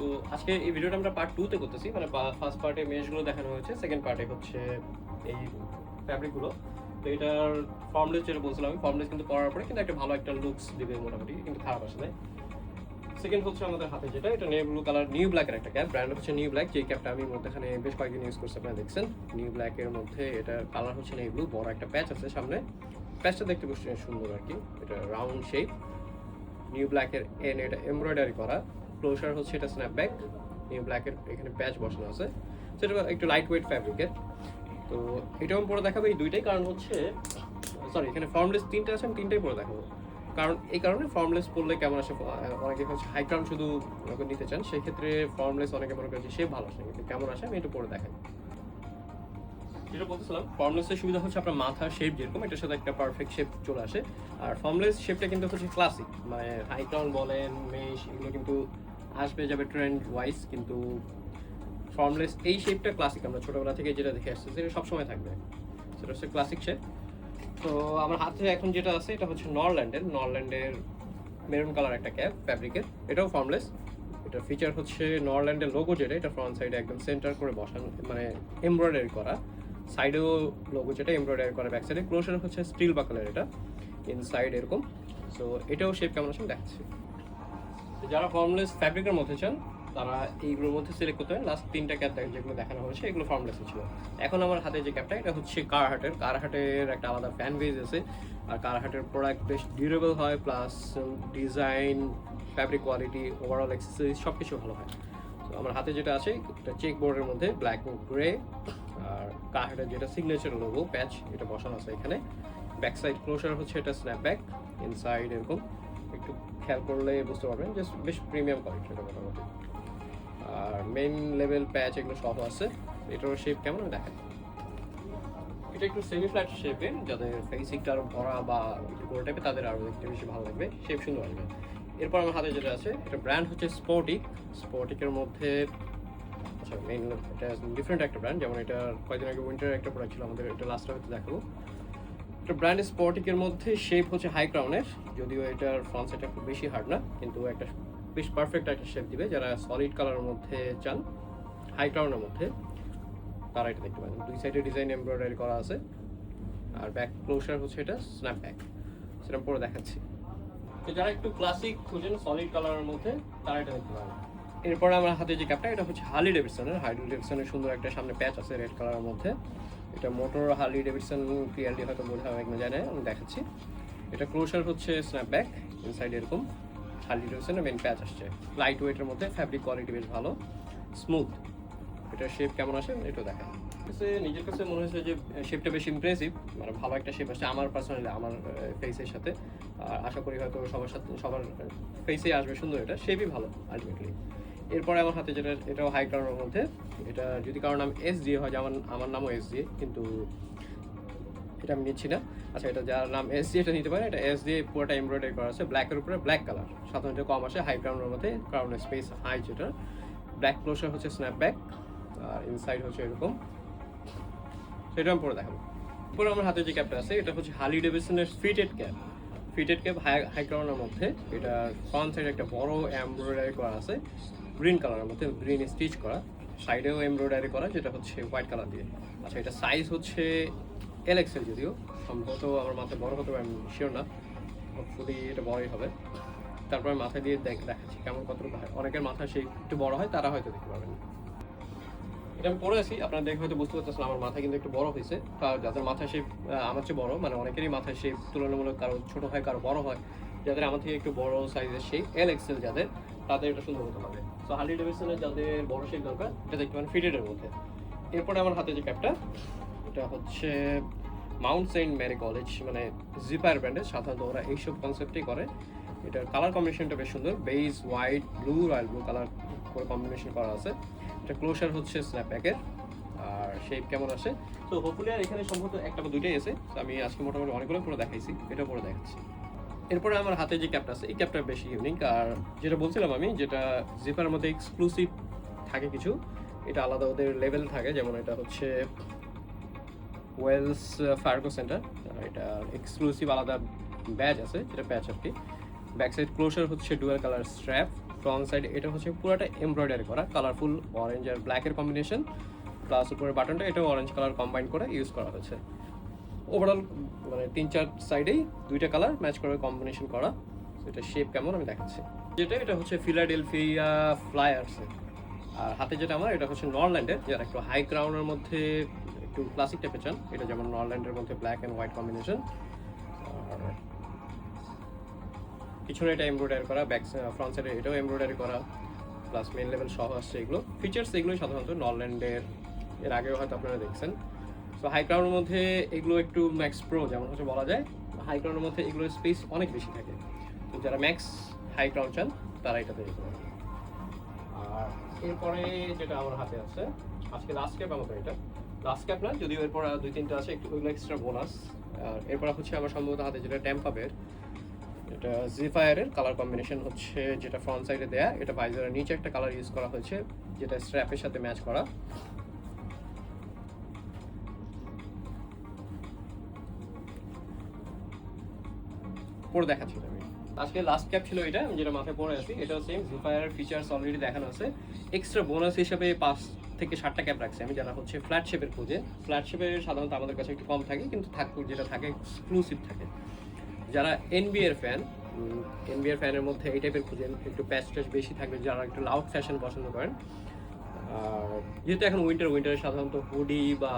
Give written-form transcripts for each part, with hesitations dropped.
তো আজকে এই ভিডিওটা আমরা পার্ট 2 তে করতেছি, মানে ফার্স্ট পার্টে মেশগুলো দেখানো হয়েছে, সেকেন্ড পার্টে হচ্ছে এই ফ্যাব্রিকগুলো। তো এটার ফর্মলেস যেটা বলছিলাম, আমি ফর্মলেস কিন্তু পরার পরে কিন্তু একটা ভালো একটা লুকস দিবে মোটামুটি, কিন্তু খারাপ আসে না। সেকেন্ড হচ্ছে আমাদের হাতে যেটা, এটা নিউ ব্লু কালার, নিউ ব্ল্যাকের একটা ক্যাপ, ব্র্যান্ড হচ্ছে নিউ ব্ল্যাক। যে ক্যাপটা আমি মধ্যখানে বেশ কয়েকদিন ইউজ করছি, আপনারা দেখছেন। নিউ ব্ল্যাকের মধ্যে এটার কালার হচ্ছে নেই ব্লু, বড় একটা প্যাচ আছে সামনে। প্যাচটা দেখতে বেশ সুন্দর আর কি, এটা রাউন্ড শেপ, নিউ ব্ল্যাকের এন এটা এমব্রয়ডারি করা, ক্লোজার হচ্ছে এটা স্ন্যাপব্যাক, নিউ ব্ল্যাকের এখানে প্যাচ বসানো আছে, সেটা একটু লাইট ওয়েট ফ্যাব্রিকের। তো এটাও আমি পরে দেখাবো এই দুইটাই, কারণ হচ্ছে সরি এখানে ফর্মলেস তিনটা আছে, আমি তিনটাই পরে দেখাবো। কারণ এই কারণে ফর্মলেস পরলে কেমন আসে, অনেকে হচ্ছে হাই ক্রাউন শুধু নিতে চান, সেই ক্ষেত্রে ফর্মলেস অনেকে মনে করে যে শেপ ভালো আসে, কিন্তু কেমন আসে আমি একটু পরে দেখাই। যেটা বলতেছিলাম, ফর্মলেসের সুবিধা হচ্ছে আপনার মাথার শেপ যেরকম, এটার সাথে একটা পারফেক্ট শেপ চলে আসে। আর ফর্মলেস শেপটা কিন্তু হচ্ছে ক্লাসিক, মানে হাই ক্রাউন বলেন, মেশ, এগুলো কিন্তু আসবে যাবে ট্রেন্ড ওয়াইজ, কিন্তু ফর্মলেস এই শেপটা ক্লাসিক, আমরা ছোটবেলা থেকে যেটা দেখে আসছি সেটা সবসময় থাকবে, সেটা হচ্ছে ক্লাসিক শেপ। তো আমার হাতে এখন যেটা আছে এটা হচ্ছে নরল্যান্ডের মেরুন কালার একটা ক্যাপ ফ্যাব্রিকের, এটাও ফর্মলেস। এটার ফিচার হচ্ছে নরল্যান্ডের লোগো যেটা, এটা ফ্রন্ট সাইডে একদম সেন্টার করে বসানো, মানে এমব্রয়ডারি করা, সাইডেও লোগো যেটা এমব্রয়ডারি করা, ব্যাক সাইডে ক্লোজার হচ্ছে স্টিল বাকলের, এটা ইনসাইড এরকম। সো এটাও শেপ কেমন আছে দেখাচ্ছি। যারা ফর্মলেস ফ্যাব্রিকের মধ্যে চান তারা এইগুলোর মধ্যে সিলেক্ট করতে হয়। লাস্ট তিনটা ক্যাপ যেগুলো দেখানো হয়েছে এগুলো ফর্মলেস ছিল। এখন আমার হাতে যে ক্যাপটা, এটা হচ্ছে কারহাটের একটা আলাদা ফ্যান বেজ আছে। আর কারহাটের প্রোডাক্ট বেশ ডিউরেবল হয়, plus design, fabric quality, overall accessories সব কিছু ভালো হয়। তো আমার হাতে যেটা আছে এটা চেক বোর্ডের মধ্যে ব্ল্যাক গ্রে, আর কারহাটের যেটা সিগনেচার লোগো প্যাচ এটা বসানো আছে এখানে। ব্যাক সাইড ক্লোজার হচ্ছে এটা স্ন্যাপব্যাক, ইনসাইড এরকম একটু খেয়াল করলে বুঝতে পারবেন যে বেশ প্রিমিয়াম কোয়ালিটি এটা মোটামুটি। আর মেইন লেভেল প্যাচ এগুলো সহ আছে। এটার শেপ কেমন দেখায়, এটা একটু সেমি ফ্ল্যাট শেপের, যাদের ফেসিংটা আরও ভরা বা একটু গোল টাইপের তাদের আরও দেখতে বেশি ভালো লাগবে, শেপ সুন্দর আসবে। এরপর আমার হাতে যেটা আছে এটা ব্র্যান্ড হচ্ছে স্পটিকের মধ্যে, আচ্ছা মেইন এটা ডিফারেন্ট একটা ব্র্যান্ড, যেমন এটা কয়েকদিন আগে উইন্টার একটা প্রোডাক্ট ছিল আমাদের, এটা লাস্টে হয়তো দেখাবো। একটা ব্র্যান্ড স্পটিকের মধ্যে শেপ হচ্ছে হাই ক্রাউনের, যদিও এটার ফ্রন্ট সাইডটা খুব বেশি হার্ড না, কিন্তু একটা বেশ পারফেক্ট একটা শেপ দিবে যারা সলিড কালারের মধ্যে চান, হাই ক্রাউনের মধ্যে, তারা এটা দেখতে পারেন। দুই সাইডে ডিজাইন এমব্রয়ডারি করা আছে, আর ব্যাক ক্লোজার হচ্ছে এটা স্ন্যাপব্যাক, সেটা পরে দেখাচ্ছি। তো যারা একটু ক্লাসিক খুঁজেন সলিড কালারের মধ্যে তারা এটা দেখতে পারেন। এরপরে আমার হাতে যে ক্যাপটা, এটা হচ্ছে হার্লি ডেভিডসনের সুন্দর একটা সামনে প্যাচ আছে রেড কালারের মধ্যে। এটা মোটর হার্লি ডেভিডসন, ক্লিয়ারলি হয়তো বোঝা হবে কিনা জানি না, আমি দেখাচ্ছি। এটা ক্লোজার হচ্ছে স্ন্যাপব্যাক, ইনসাইড এরকম হার্লি ডেভিডসনের মেন প্যাচ আসছে, লাইট ওয়েটের মধ্যে, ফ্যাব্রিক কোয়ালিটি বেশ ভালো, স্মুথ। এটার শেপ কেমন আসে এটা দেখায়। নিজের কাছে মনে হয়েছে যে শেপটা বেশ ইমপ্রেসিভ, মানে ভালো একটা শেপ আসছে আমার পার্সোনালি, আমার ফেসের সাথে। আর আশা করি হয়তো সবার ফেসে আসবে সুন্দর, এটা শেপই ভালো আলটিমেটলি। এরপরে আমার হাতে যেটা, এটাও হাই কালারের মধ্যে, এটা যদি কারোর নাম এস দিয়ে হয়, যেমন আমার নামও এস দিয়ে, কিন্তু এটা আমি নিচ্ছি না। আচ্ছা, এটা যার নাম এস দিয়ে এটা নিতে পারে, এটা এস দিয়ে পুরোটা এমব্রয়ডারি করা আছে, ব্ল্যাকের উপরে ব্ল্যাক কালার, সাধারণত কম আসে হাই ক্রাউনের মধ্যে, ক্রাউনের স্পেস হাই যেটা। ব্ল্যাক ক্লোজার হচ্ছে স্ন্যাপব্যাক, আর ইনসাইড হচ্ছে এরকম, সেটা আমি পরে দেখাবো। এরপরে আমার হাতে যে ক্যাপটা আছে এটা হচ্ছে হার্লি ডেভিডসনের ফিটেড ক্যাপ হাই ক্রাউনের মধ্যে। এটা ফ্রন্ট সাইডে একটা বড় এমব্রয়ডারি করা আছে গ্রিন কালারের মধ্যে, গ্রিন স্টিচ করা, সাইডেও এমব্রয়ডারি করা যেটা হচ্ছে হোয়াইট কালার দিয়ে। আচ্ছা, এটা সাইজ হচ্ছে এলএক্সএল, যদিও সম্ভবত আমার মাথায় বড় হতে পারে, আমি শিওর না, হোপফুলি এটা বড়ই হবে। তারপরে মাথায় দিয়ে দেখাচ্ছি কেমন কতটুকু হয়, অনেকের মাথা সেই একটু বড় হয়, তারা হয়তো দেখতে পারবেন। এটা আমি পরে আছি, আপনারা দেখে হয়তো বুঝতে পারতেছেন আমার মাথা কিন্তু একটু বড় হয়েছে। যাদের মাথা শেপ আমার চেয়ে বড়, মানে অনেকেরই মাথায় শেপ তুলনামূলক কারো ছোট হয় কারো বড় হয়, যাদের আমার থেকে একটু বড় সাইজের শেপ এলএক্সএল যাদের, তাদের এটা সুন্দর হতে পারে। সো হার্লি ডেভিডসনের যাদের বড় শেপ দরকার এটা দেখতে পারেন ফিটেডের মধ্যে। এরপরে আমার হাতে যে ক্যাপটা, এটা হচ্ছে মাউন্ট সেন্ট ম্যারি কলেজ, মানে জিপার ব্র্যান্ডের, সাধারণত ওরা এইসব কনসেপ্টই করে। এটার কালার কম্বিনেশনটা বেশ সুন্দর, beige white blue, royal blue colour করে কম্বিনেশন করা আছে। এটা ক্লোজার হচ্ছে স্ন্যাপব্যাকের, আর শেপ কেমন আসে তো হোপফুলি আর এখানে সম্ভবত একটা বা দুইটাই আছে, আমি আজকে মোটামুটি অনেকগুলো করে দেখাইছি, এটা পরে দেখাচ্ছি। এরপরে আমার হাতে যে ক্যাপটা আছে এই ক্যাপটা বেশি ইউনিক, আর যেটা বলছিলাম আমি, যেটা জিপারের মধ্যে এক্সক্লুসিভ থাকে কিছু, এটা আলাদা ওদের লেভেল থাকে, যেমন এটা হচ্ছে ওয়েলস ফার্গো সেন্টার, এটা এক্সক্লুসিভ আলাদা ব্যাজ আছে, যেটা প্যাচ আর কি। ব্যাক সাইড ক্লোজার হচ্ছে dual colour strap, front side এটা হচ্ছে পুরোটা এমব্রয়ডারি করা, কালারফুল অরেঞ্জ আর ব্ল্যাকের কম্বিনেশন, প্লাস উপরে বাটনটা এটাও অরেঞ্জ কালার কম্বাইন করে ইউজ করা হয়েছে। ওভারঅল মানে 3-4 সাইডেই দুইটা কালার ম্যাচ করে কম্বিনেশন করা। এটা শেপ কেমন আমি দেখাচ্ছি। এটা হচ্ছে ফিলাডেলফিয়া ফ্লায়ার্সের, আর হাতে যেটা আমার এটা হচ্ছে নরল্যান্ডের, যারা একটু হাই ক্রাউনের মধ্যে একটু ক্লাসিক টাইপের চান, এটা যেমন নরল্যান্ডের মধ্যে ব্ল্যাক অ্যান্ড হোয়াইট কম্বিনেশন। আর পিছনে এটা এমব্রয়ডারি করা, ব্যাক ফ্রন্ট সাইডে এটাও এমব্রয়ডারি করা, প্লাস মেন লেভেল সহ আসছে। এগুলো ফিচার্স এগুলোই সাধারণত নরল্যান্ডের, এর আগেও হয়তো আপনারা দেখছেন। তো হাই ক্রাউনের মধ্যে এগুলো একটু ম্যাক্স প্রো যেমন হচ্ছে বলা যায়, হাই ক্রাউনের মধ্যে এগুলোর স্পেস অনেক বেশি থাকে। তো যারা ম্যাক্স হাই ক্রাউন চান তারা এটাতে যেতে পারে। আর এরপরে যেটা আমার হাতে আছে আজকে লাস্ট ক্যাপ আমাদের, এটা লাস্ট ক্যাপ না, যদিও এরপর 2-3টা আছে, একটু ওইগুলো এক্সট্রা বোনাস। আর এরপর হচ্ছে আমার সম্ভবত হাতে যেটা ট্যাম্পাবের, এটা জিফায়ারের কালার কম্বিনেশন হচ্ছে যেটা ফ্রন্ট সাইডে দেয়া, এটা ভাইজারের নিচে একটা কালার ইউজ করা হয়েছে যেটা স্ট্র্যাপের সাথে ম্যাচ করা। পরে দেখাচ্ছি আমি। আজকে লাস্ট ক্যাপ ছিল এটা, যেটা মাথায় পরে আছি, এটাও সেম জিফায়ার ফিচার্স অলরেডি দেখানো আছে। এক্সট্রা বোনাস হিসেবে 5 থেকে 7টা ক্যাপ রাখছি আমি, যারা হচ্ছে ফ্ল্যাট শেপের খুঁজে। ফ্ল্যাট শেপের সাধারণত আমাদের কাছে একটু কম থাকে, কিন্তু যেটা থাকে এক্সক্লুসিভ থাকে। যারা এনবিএর ফ্যান, এনবিএর ফ্যানের মধ্যে এই টাইপের খুঁজেন, একটু প্যাচ ট্যাচ বেশি থাকবে, যারা একটু লাউড ফ্যাশন পছন্দ করেন। আর যেহেতু এখন উইন্টারে সাধারণত হুডি বা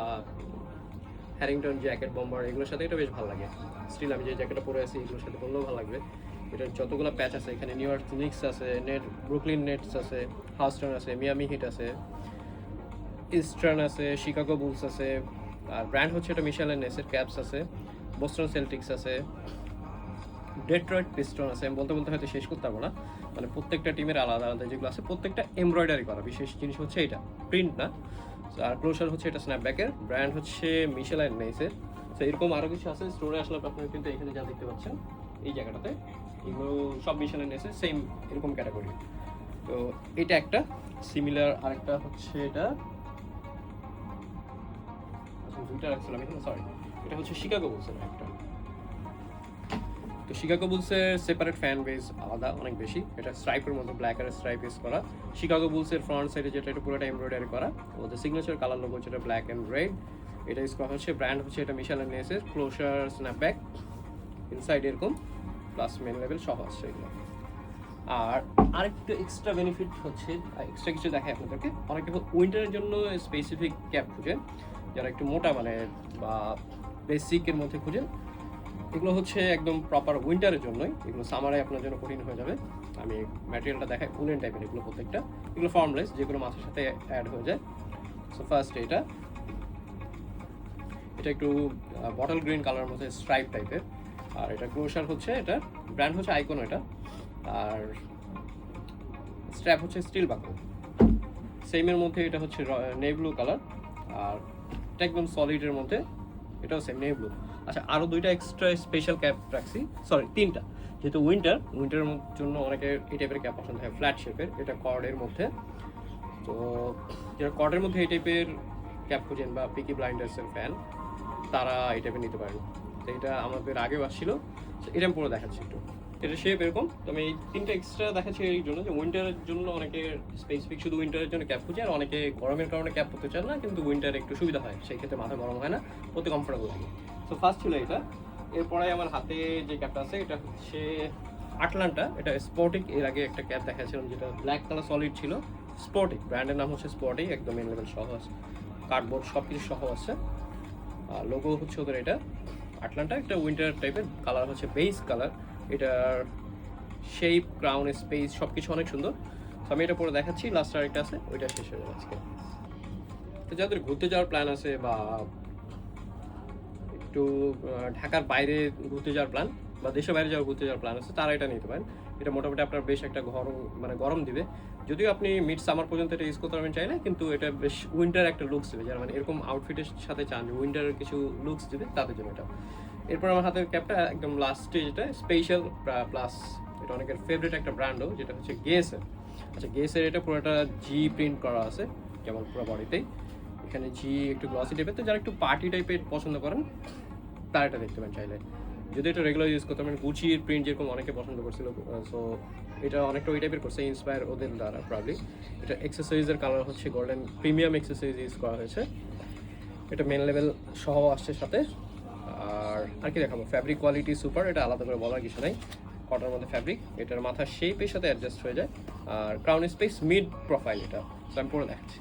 হ্যারিংটন জ্যাকেট, বম্বার এগুলোর সাথে এটা বেশ ভালো লাগে। স্টিল আমি যে জ্যাকেটটা পরে আছি এগুলোর সাথে পরলেও ভালো লাগবে। এটার যতগুলো প্যাচ আছে, এখানে নিউ ইয়র্ক নিক্স আছে, ব্রুকলিন নেটস আছে, হাউস্টন আছে, মিয়ামি হিট আছে, ইস্টার্ন আছে, শিকাগো বুলস আছে। আর ব্র্যান্ড হচ্ছে এটা মিশেল এন্ড নেসের ক্যাপস আছে, বোস্টন সেল্টিক্স আছে, ডেট্রয়েট পিস্টন আছে। আমি বলতে বলতে হয়তো শেষ করতে পারবো না, মানে প্রত্যেকটা টিমের আলাদা আলাদা যেগুলো আছে প্রত্যেকটা এমব্রয়ডারি করা। বিশেষ জিনিস হচ্ছে এটা প্রিন্ট না। আর ক্লোজার হচ্ছে এটা স্ন্যাপব্যাকের, ব্র্যান্ড হচ্ছে মিশেল অ্যান্ড নেসের। তো এরকম আরও কিছু আছে, স্টোরে আসলে আপনারা কিন্তু এখানে যা দেখতে পাচ্ছেন এই জায়গাটাতে, এগুলো সব মিশেল অ্যান্ড নেসের সেম এরকম ক্যাটাগরি। তো এটা একটা সিমিলার, আরেকটা হচ্ছে এটা দুইটা রাখছিলাম এখানে, সরি, এটা হচ্ছে শিকাগো বুলসের একটা। তো শিকাগো বুলসের সেপারেট ফ্যান বেস আলাদা অনেক বেশি। এটা স্ট্রাইপের মধ্যে ব্ল্যাক আর স্ট্রাইপ ইউজ করা। শিকাগো বুলসের ফ্রন্ট সাইডে যেটা এটা পুরোটা এমব্রয়ডারি করা, ওদের সিগনেচার কালার লোগো যেটা ব্ল্যাক অ্যান্ড রেড, এটা ইউজ করা হচ্ছে। ব্র্যান্ড হচ্ছে এটা মিশেল অ্যান্ড নেসের, ক্লোজার স্ন্যাপব্যাক ইনসাইড এরকম, প্লাস মেন লেভেল সহ আসছে এগুলো। আর আরেকটু এক্সট্রা বেনিফিট হচ্ছে, এক্সট্রা কিছু দেখায় আপনাদেরকে, অনেকে উইন্টারের জন্য স্পেসিফিক ক্যাপ খুঁজেন, যারা একটু মোটা মানে বা বেসিকের মধ্যে খুঁজেন। এগুলো হচ্ছে একদম প্রপার উইন্টারের জন্যই, এগুলো সামারে আপনার জন্য কঠিন হয়ে যাবে। আমি ম্যাটেরিয়ালটা দেখাই, উলেন টাইপের এগুলো প্রত্যেকটা, এগুলো ফর্মলেস, যেগুলো মাথার সাথে অ্যাড হয়ে যায়। সো ফার্স্ট এটা একটু বটল গ্রিন কালারের মধ্যে স্ট্রাইপ টাইপের। আর এটা ক্লোজার হচ্ছে, এটা ব্র্যান্ড হচ্ছে আইকন এটা। আর স্ট্র্যাপ হচ্ছে স্টিল বাকল সেমের মধ্যে, এটা হচ্ছে নেভি ব্লু কালার। আর এটা একদম সলিডের মধ্যে, এটাও সেম নেভি ব্লু। আচ্ছা, আরও দুইটা এক্সট্রা স্পেশাল ক্যাপ রাখছি, সরি 3টা, যেহেতু উইন্টারের জন্য অনেকে এই টাইপের ক্যাপ পছন্দ হয় ফ্ল্যাট শেপের। এটা কর্ডের মধ্যে, তো যারা কর্ডের মধ্যে এই টাইপের ক্যাপ খুঁজেন বা পিকি ব্লাইন্ডার্সের ফ্যান, তারা এই টাইপের নিতে পারেন। তো এটা আমাদের আগেও আসছিল, এটা আমি পুরো দেখাচ্ছি একটু। এটা শেপ এরকম। তো আমি এই 3টা এক্সট্রা দেখাচ্ছি এই জন্য যে উইন্টারের জন্য অনেকে স্পেসিফিক শুধু উইন্টারের জন্য ক্যাপ খুঁজে, আর অনেকে গরমের কারণে ক্যাপ পরতে চান না, কিন্তু উইন্টারে একটু সুবিধা হয়, সেই ক্ষেত্রে মাথা গরম হয় না, পরতে কমফোর্টেবল লাগে। সো ফার্স্ট ছিল এটা। এরপরে আমার হাতে যে ক্যাপটা আছে এটা হচ্ছে আটলান্টা, এটা স্পোর্টিক। এর আগে একটা ক্যাপ দেখাচ্ছিলাম যেটা ব্ল্যাক কালার সলিড ছিল, স্পোর্টিক, ব্র্যান্ডের নাম হচ্ছে স্পোর্টিক, একদম মেন লেভেল সহ আছে, কার্ডবোর্ড সব কিছু সহ আছে। লোগো হচ্ছে ওদের এটা আটলান্টা। একটা উইন্টার টাইপের কালার হচ্ছে বেস কালার, এটার শেপ, ক্রাউন, স্পেস সব কিছু অনেক সুন্দর। তো আমি এটা পরে দেখাচ্ছি, লাস্ট আরেকটা আছে, ওইটা শেষ হয়ে যাবে আজকে। তো যাদের ঘুরতে যাওয়ার প্ল্যান আছে বা একটু ঢাকার বাইরে ঘুরতে যাওয়ার প্ল্যান বা দেশের বাইরে ঘুরতে যাওয়ার প্ল্যান আছে, তারা এটা নিতে পারেন। এটা মোটামুটি আপনার বেশ একটা গরম দিবে, যদিও আপনি মিড সামার পর্যন্ত এটা ইউজ করতে পারবেন চাইলে, কিন্তু এটা বেশ উইন্টার একটা লুকস দেবে, যারা মানে এরকম আউটফিটের সাথে চান যে উইন্টারের কিছু লুকস দেবে তাদের জন্য এটা। এরপর আমার হাতের ক্যাপটা একদম লাস্টে, যেটা স্পেশাল প্লাস এটা অনেকের ফেভারিট একটা ব্র্যান্ডও, যেটা হচ্ছে গেসের। আচ্ছা, গেসের এটা পুরোটা জি প্রিন্ট করা আছে, যেমন পুরো বডিতেই এখানে জি একটু গ্লসি টাইপের। তো যারা একটু পার্টি টাইপের পছন্দ করেন তারা এটা দেখতে পারেন চাইলে। যদি এটা রেগুলার ইউজ করতে পারেন, গুচির প্রিন্ট যেরকম অনেকে পছন্দ করছিল, সো এটা অনেকটা ওই টাইপের করছে, ইন্সপায়ার ওদের দ্বারা প্রবলি। এটা অ্যাক্সেসরিজের কালার হচ্ছে গোল্ডেন, প্রিমিয়াম অ্যাক্সেসরিজ ইউজ করা হয়েছে। এটা মেন লেভেল সহ আসছে সাথে। আর কি দেখাবো, ফ্যাব্রিক কোয়ালিটি সুপার, এটা আলাদা করে বলার কিছু নাই। কটনের মধ্যে ফ্যাব্রিক, এটার মাথার শেপের সাথে অ্যাডজাস্ট হয়ে যায়। আর ক্রাউন স্পেস মিড প্রোফাইল, এটা তো আমি পরে দেখাচ্ছি।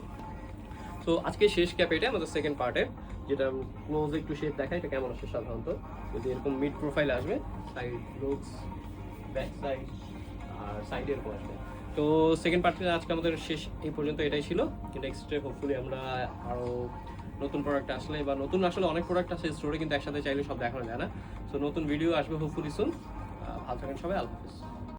সো আজকে শেষ ক্যাপ এটা আমাদের সেকেন্ড পার্টের, যেটা ক্লোজ একটু শেপ দেখায় এটা কেমন আসে সাধারণত। যদি এরকম মিড প্রোফাইল আসবে, সাইড লুকস, ব্যাক সাইড আর সাইড এরকম আসবে। তো সেকেন্ড পার্টে আজকে আমাদের শেষ এই পর্যন্ত এটাই ছিল। নেক্সট হোপফুলি আমরা আরও নতুন প্রোডাক্ট আসলে, বা নতুন আসলে অনেক প্রোডাক্ট আছে স্টোরে, কিন্তু একসাথে চাইলে সব দেখানো যায় না। সো নতুন ভিডিও আসবে হোপফুলি সুন। ভালো থাকেন সবাই, আল্লাহ হাফিজ।